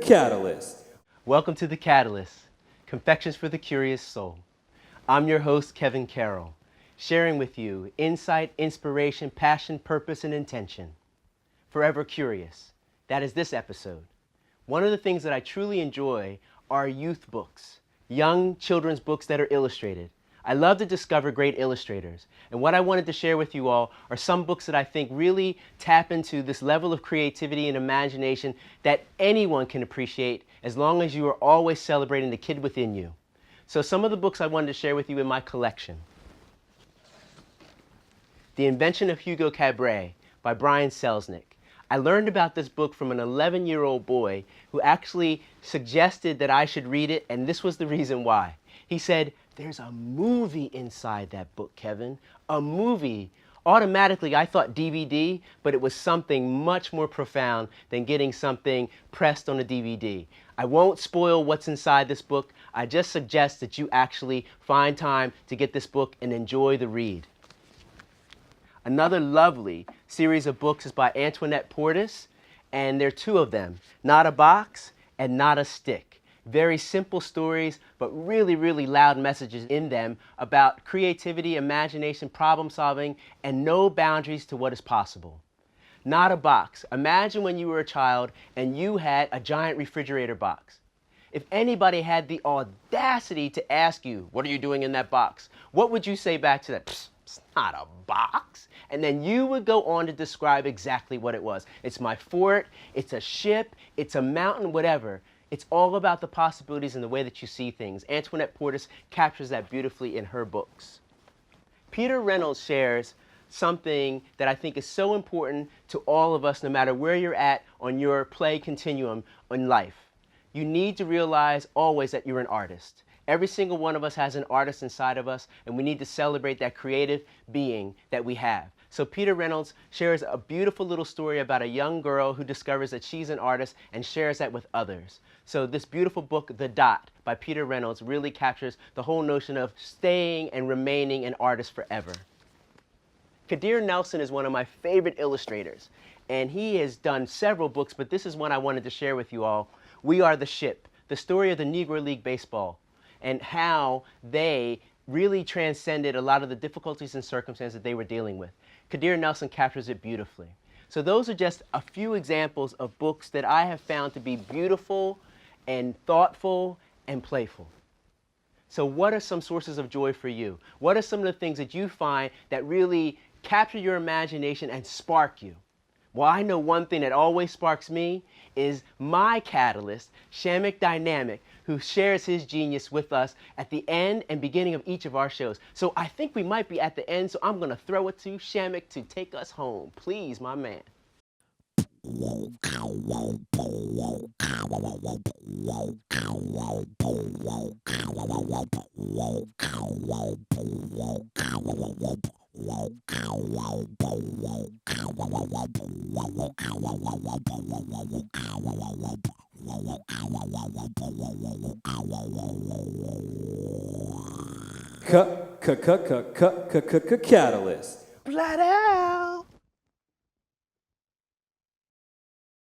Catalyst. Welcome to the Katalyst, Confections for the Curious Soul. I'm your host, Kevin Carroll, sharing with you insight, inspiration, passion, purpose, and intention. Forever curious. That is this episode. One of the things that I truly enjoy are youth books, young children's books that are illustrated. I love to discover great illustrators. And what I wanted to share with you all are some books that I think really tap into this level of creativity and imagination that anyone can appreciate as long as you are always celebrating the kid within you. So some of the books I wanted to share with you in my collection. The Invention of Hugo Cabret by Brian Selznick. I learned about this book from an 11-year-old boy who actually suggested that I should read it, and this was the reason why. He said, "There's a movie inside that book, Kevin. A movie." Automatically, I thought DVD, but it was something much more profound than getting something pressed on a DVD. I won't spoil what's inside this book. I just suggest that you actually find time to get this book and enjoy the read. Another lovely series of books is by Antoinette Portis, and there are two of them, Not a Box and Not a Stick. Very simple stories, but really, really loud messages in them about creativity, imagination, problem solving, and no boundaries to what is possible. Not a Box. Imagine when you were a child and you had a giant refrigerator box. If anybody had the audacity to ask you, "What are you doing in that box?" what would you say back to that? "Psst, it's not a box." And then you would go on to describe exactly what it was. It's my fort, it's a ship, it's a mountain, whatever. It's all about the possibilities and the way that you see things. Antoinette Portis captures that beautifully in her books. Peter Reynolds shares something that I think is so important to all of us, no matter where you're at on your play continuum in life. You need to realize always that you're an artist. Every single one of us has an artist inside of us, and we need to celebrate that creative being that we have. So Peter Reynolds shares a beautiful little story about a young girl who discovers that she's an artist and shares that with others. So this beautiful book, The Dot, by Peter Reynolds, really captures the whole notion of staying and remaining an artist forever. Kadir Nelson is one of my favorite illustrators, and he has done several books, but this is one I wanted to share with you all. We Are the Ship, the story of the Negro League Baseball, and how they really transcended a lot of the difficulties and circumstances that they were dealing with. Kadir Nelson captures it beautifully. So those are just a few examples of books that I have found to be beautiful and thoughtful and playful. So what are some sources of joy for you? What are some of the things that you find that really capture your imagination and spark you? Well, I know one thing that always sparks me is my catalyst, Shamik Dynamic, who shares his genius with us at the end and beginning of each of our shows. So I think we might be at the end, so I'm going to throw it to Shamik to take us home. Please, my man. Catalyst. Bloody!